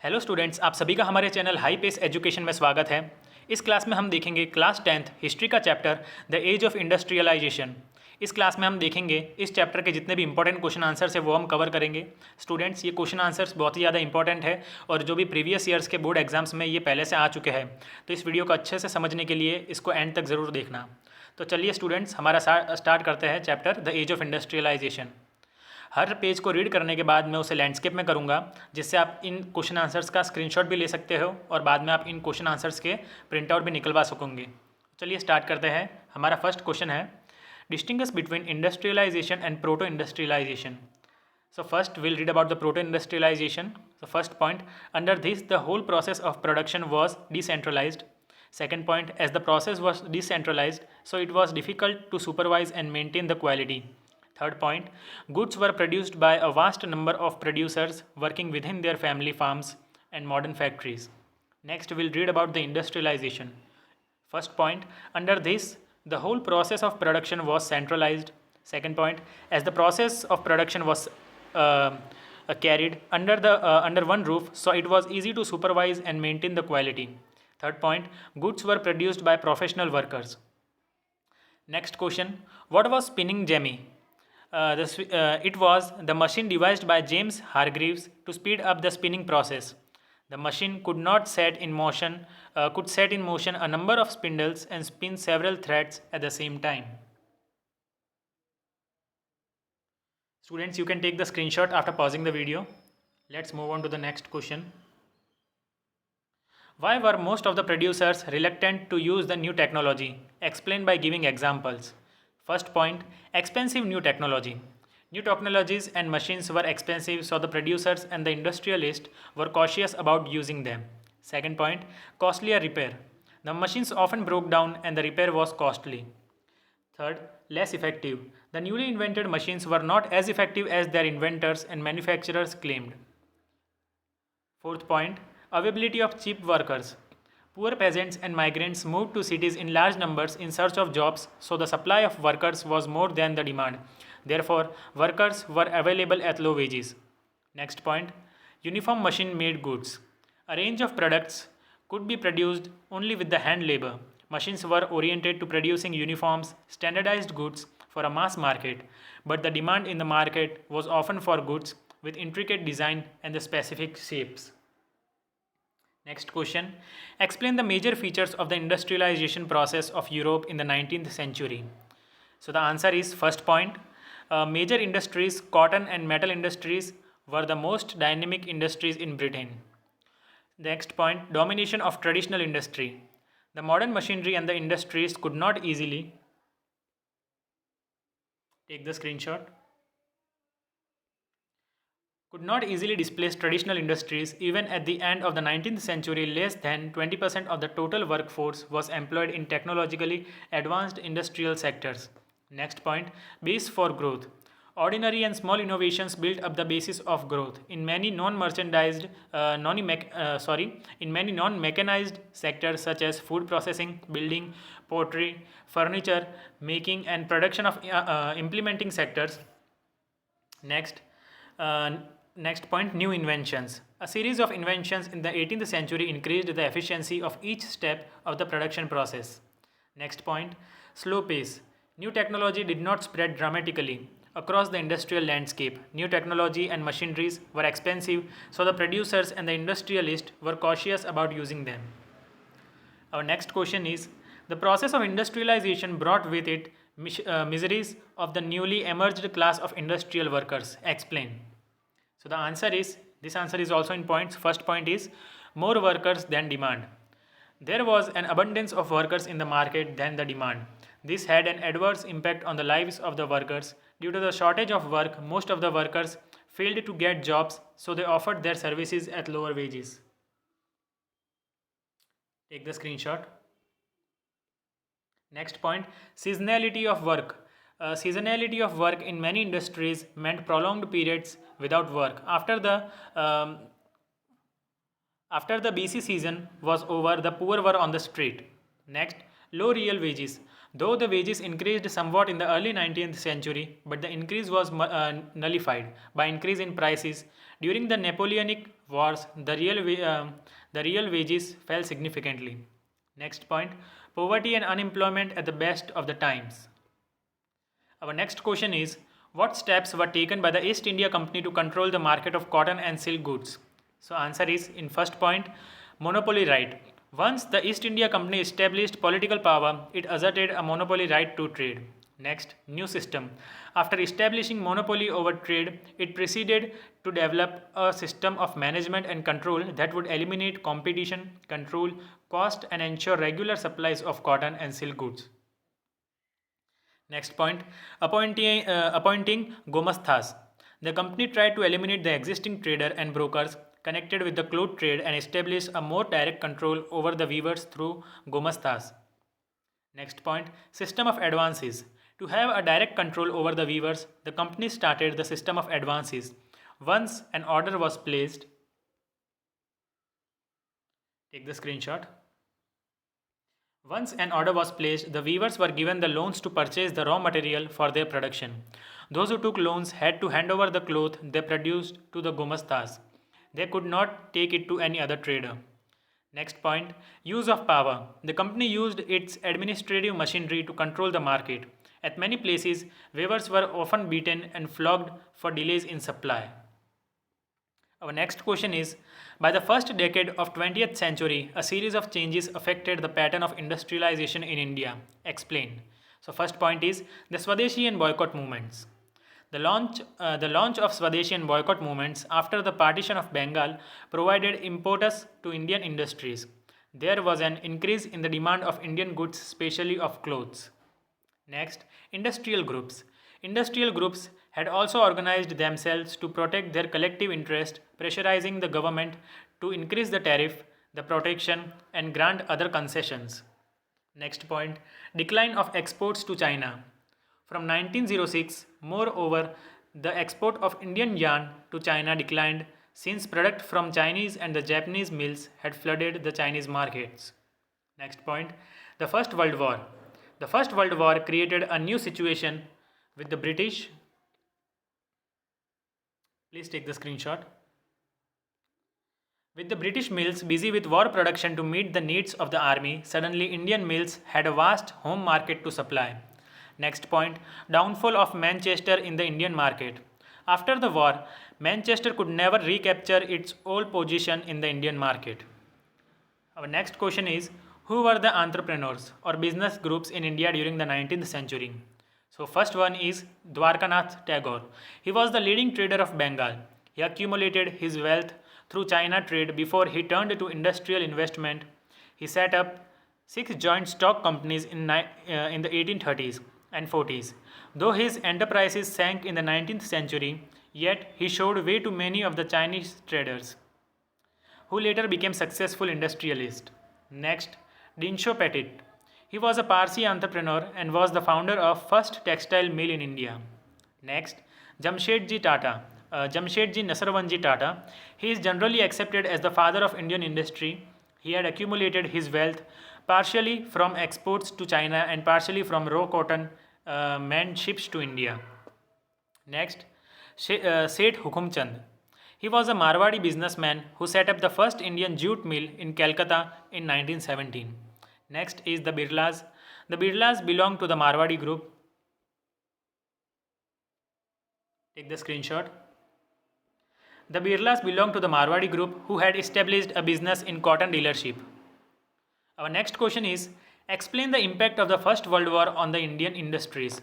Hello students, आप सभी का हमारे चैनल हाई पेस एजुकेशन में स्वागत है। इस क्लास में हम देखेंगे क्लास 10th हिस्ट्री का chapter the age of industrialisation. इस क्लास में हम देखेंगे इस चैप्टर के जितने भी इंपॉर्टेंट क्वेश्चन आंसर्स है वो हम कवर करेंगे। स्टूडेंट्स, ये क्वेश्चन आंसर्स बहुत ही ज़्यादा इंपॉर्टेंट है और जो भी प्रीवियस ईयर्स के बोर्ड एग्जाम्स में ये पहले से आ चुके हैं, तो इस वीडियो को अच्छे से समझने के लिए इसको एंड तक ज़रूर देखना। तो चलिए स्टूडेंट्स, हमारा स्टार्ट करते हैं chapter the age of industrialisation. हर पेज को रीड करने के बाद मैं उसे लैंडस्केप में करूँगा, जिससे आप इन क्वेश्चन आंसर्स का स्क्रीनशॉट भी ले सकते हो और बाद में आप इन क्वेश्चन आंसर्स के प्रिंट आउट भी निकलवा सकोगे। चलिए स्टार्ट करते हैं। हमारा फर्स्ट क्वेश्चन है, distinguish between industrialisation and proto industrialisation. So first we'll read about the proto-industrialization. So first point, under this the whole process of production was decentralized. Second point, as the process was decentralized, so it was difficult to supervise and maintain the quality. Third point, goods were produced by a vast number of producers working within their family farms and modern factories. Next we'll read about the industrialization. First point, under this the whole process of production was centralized. Second point, as the process of production was carried under one roof, so it was easy to supervise and maintain the quality. Third point, goods were produced by professional workers. Next question, what was spinning jenny? It was the machine devised by James Hargreaves to speed up the spinning process. The machine could set in motion a number of spindles and spin several threads at the same time. Students, you can take the screenshot after pausing the video. Let's move on to the next question. Why were most of the producers reluctant to use the new technology? Explain by giving examples. First point, expensive new technology. New technologies and machines were expensive, so the producers and the industrialists were cautious about using them. Second point, costlier repair. The machines often broke down and the repair was costly. Third, less effective. The newly invented machines were not as effective as their inventors and manufacturers claimed. Fourth point, availability of cheap workers. Poor peasants and migrants moved to cities in large numbers in search of jobs, so the supply of workers was more than the demand. Therefore, workers were available at low wages. Next point, uniform machine-made goods. A range of products could be produced only with the hand labor. Machines were oriented to producing uniforms, standardized goods for a mass market, but the demand in the market was often for goods with intricate design and the specific shapes. Next question, explain the major features of the industrialization process of Europe in the 19th century. So the answer is, first point, major industries, cotton and metal industries were the most dynamic industries in Britain. Next point, domination of traditional industry. The modern machinery and the industries could not easily, take the screenshot, could not easily displace traditional industries. Even at the end of the 19th century, less than 20% of the total workforce was employed in technologically advanced industrial sectors. Next point, base for growth. Ordinary and small innovations built up the basis of growth. In many non-mechanized sectors such as food processing, building, pottery, furniture making and production of implementing sectors. Next point, new inventions. A series of inventions in the 18th century increased the efficiency of each step of the production process. Next point, slow pace. New technology did not spread dramatically across the industrial landscape. New technology and machineries were expensive, so the producers and the industrialists were cautious about using them. Our next question is, the process of industrialization brought with it miseries of the newly emerged class of industrial workers. Explain. So the answer is, this answer is also in points. First point is, more workers than demand. There was an abundance of workers in the market than the demand. This had an adverse impact on the lives of the workers. Due to the shortage of work, most of the workers failed to get jobs, so they offered their services at lower wages. Take the screenshot. Next point, seasonality of work. Seasonality of work in many industries meant prolonged periods without work. After the BC season was over, the poor were on the street. Next, low real wages. Though the wages increased somewhat in the early 19th century, but the increase was nullified by increase in prices. During the Napoleonic wars, the real wages fell significantly. Next point, poverty and unemployment at the best of the times. Our next question is, what steps were taken by the East India Company to control the market of cotton and silk goods? So answer is, in first point, monopoly right. Once the East India Company established political power, it asserted a monopoly right to trade. Next, new system. After establishing monopoly over trade, it proceeded to develop a system of management and control that would eliminate competition, control cost, and ensure regular supplies of cotton and silk goods. Next point, appointing Gomasthas. The company tried to eliminate the existing trader and brokers connected with the cloth trade and establish a more direct control over the weavers through Gomasthas. Next point, system of advances. To have a direct control over the weavers, the company started the system of advances. Once an order was placed, take the screenshot. Once an order was placed, the weavers were given the loans to purchase the raw material for their production. Those who took loans had to hand over the cloth they produced to the Gomasthas. They could not take it to any other trader. Next point, use of power. The company used its administrative machinery to control the market. At many places, weavers were often beaten and flogged for delays in supply. Our next question is, by the first decade of 20th century, a series of changes affected the pattern of industrialization in India. Explain. So first point is the Swadeshi and Boycott movements. The launch of Swadeshi and Boycott movements after the partition of Bengal provided impetus to Indian industries. There was an increase in the demand of Indian goods, especially of clothes. Next, industrial groups. Industrial groups had also organized themselves to protect their collective interest, pressurizing the government to increase the tariff, the protection, and grant other concessions. Next point, decline of exports to China. From 1906, moreover, the export of Indian yarn to China declined since product from Chinese and the Japanese mills had flooded the Chinese markets. Next point, the First World War. The First World War created a new situation with the British. Please take the screenshot. With the British mills busy with war production to meet the needs of the army, suddenly Indian mills had a vast home market to supply. Next point, downfall of Manchester in the Indian market. After the war, Manchester could never recapture its old position in the Indian market. Our next question is, who were the entrepreneurs or business groups in India during the 19th century? So first one is Dwarkanath Tagore. He was the leading trader of Bengal. He accumulated his wealth through China trade before he turned to industrial investment. He set up 6 joint stock companies in the 1830s and 40s. Though his enterprises sank in the 19th century, yet he showed way to many of the Chinese traders, who later became successful industrialists. Next, Dinsho Petit. He was a Parsi entrepreneur and was the founder of first textile mill in India. Next, Jamshedji Nasarwanji Tata. He is generally accepted as the father of Indian industry. He had accumulated his wealth partially from exports to China and partially from raw cotton manned ships to India. Next, Seth Hukumchand. He was a Marwadi businessman who set up the first Indian jute mill in Calcutta in 1917. Next is the Birlas. The Birlas belong to the Marwadi group. Take the screenshot. The Birlas belong to the Marwadi group who had established a business in cotton dealership. Our next question is, explain the impact of the First World War on the Indian industries.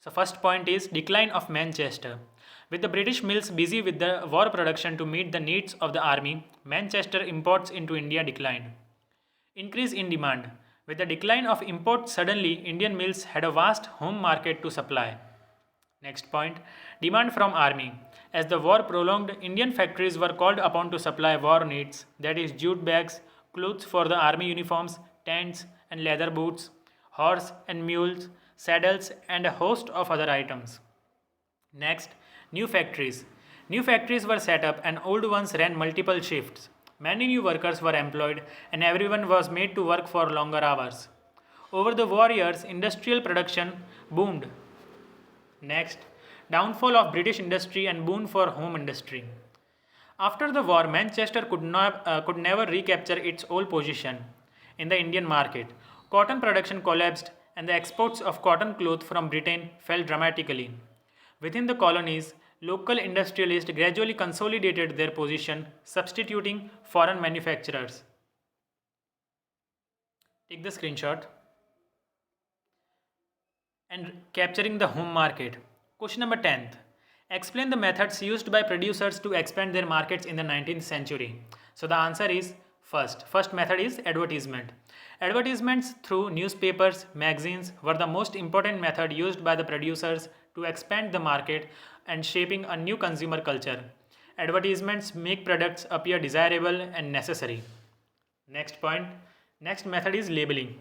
So first point is decline of Manchester. With the British mills busy with the war production to meet the needs of the army, Manchester imports into India declined. Increase in demand. With the decline of imports, suddenly Indian mills had a vast home market to supply. Next point, demand from army. As the war prolonged, Indian factories were called upon to supply war needs, that is jute bags, clothes for the army uniforms, tents and leather boots, horse and mules, saddles and a host of other items. Next, new factories. New factories were set up and old ones ran multiple shifts. Many new workers were employed and everyone was made to work for longer hours. Over the war years, industrial production boomed. Next, downfall of British industry and boom for home industry. After the war, Manchester could never recapture its old position in the Indian market. Cotton production collapsed and the exports of cotton cloth from Britain fell dramatically. Within the colonies, local industrialists gradually consolidated their position, substituting foreign manufacturers. Take the screenshot. And capturing the home market. Question number 10th. Explain the methods used by producers to expand their markets in the 19th century. So the answer is first method is advertisement. Advertisements through newspapers, magazines were the most important method used by the producers to expand the market and shaping a new consumer culture. Advertisements make products appear desirable and necessary. Next method is labeling.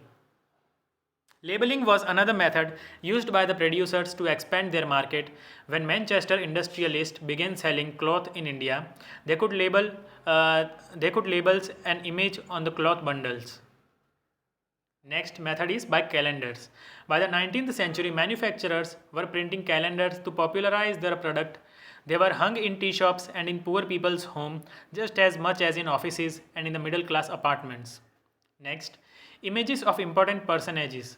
Labeling was another method used by the producers to expand their market. When Manchester industrialists began selling cloth in India, they could label an image on the cloth bundles. Next method is by calendars. By the 19th century, manufacturers were printing calendars to popularize their product. They were hung in tea shops and in poor people's homes just as much as in offices and in the middle class apartments. Next, images of important personages.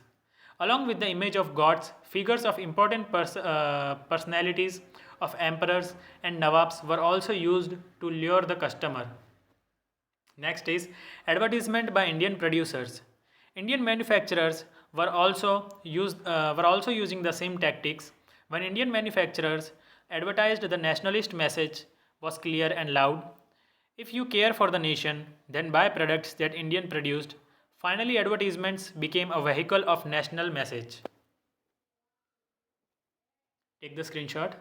Along with the image of gods, figures of important personalities of emperors and nawabs were also used to lure the customer. Next is advertisement by Indian producers. Indian manufacturers were also using the same tactics. When Indian manufacturers advertised, the nationalist message was clear and loud. If you care for the nation, then buy products that Indian produced. Finally, advertisements became a vehicle of national message. Take the screenshot.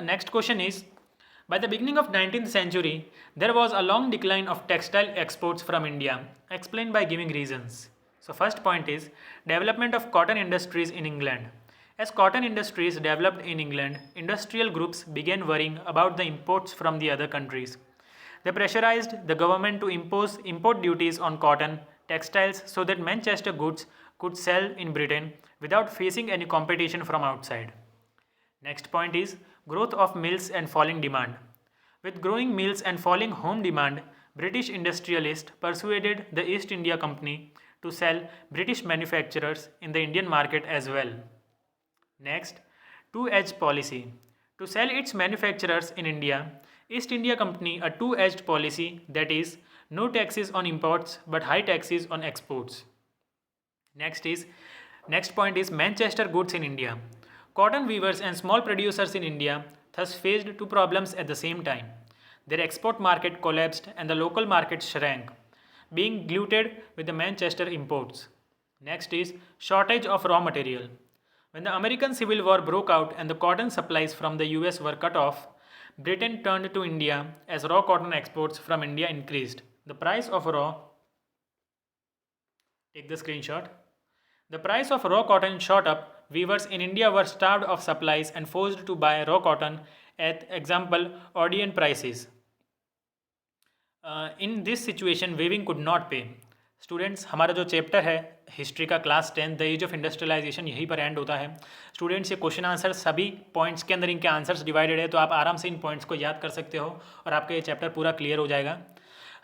Next question is, by the beginning of 19th century, there was a long decline of textile exports from India. Explain by giving reasons. So first point is development of cotton industries in England. As cotton industries developed in England, industrial groups began worrying about the imports from the other countries. They pressurized the government to impose import duties on cotton textiles so that Manchester goods could sell in Britain without facing any competition from outside. Next point is growth of mills and falling demand. With growing mills and falling home demand, British industrialists persuaded the East India Company to sell British manufacturers in the Indian market as well. Next, two-edged policy. To sell its manufacturers in India, East India Company a two-edged policy, that is, no taxes on imports but high taxes on exports. Next point is Manchester goods in India. Cotton weavers and small producers in India thus faced two problems at the same time. Their export market collapsed and the local market shrank, being glutted with the Manchester imports. Next is shortage of raw material. When the American Civil War broke out and the cotton supplies from the US were cut off, Britain turned to India as raw cotton exports from India increased. The price of raw cotton shot up. Weavers in India were starved of supplies and forced to buy raw cotton at example Odeon prices. In this situation, weaving could not pay. Students, हमारा जो chapter है history का class 10 the age of industrialisation यहीं पर and होता है. Students, ये question answer सभी पॉइंट्स के अंदर इनके आंसर्स डिवाइडेड है, तो आप आराम से इन पॉइंट्स को याद कर सकते हो और आपका ये चैप्टर पूरा क्लियर हो जाएगा.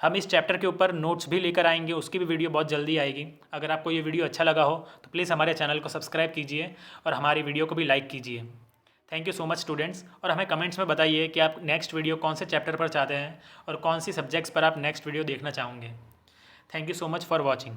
हम इस चैप्टर के ऊपर नोट्स भी लेकर आएंगे, उसकी भी वीडियो बहुत जल्दी आएगी. अगर आपको ये वीडियो अच्छा लगा हो तो प्लीज़ हमारे चैनल को सब्सक्राइब कीजिए और हमारी वीडियो को भी लाइक कीजिए. Thank you so much students. और हमें कमेंट्स में बताइए कि आप नेक्स्ट वीडियो कौन से चैप्टर पर चाहते हैं और कौन सी सब्जेक्ट्स पर आप नेक्स्ट वीडियो देखना चाहोगे. Thank you so much for watching.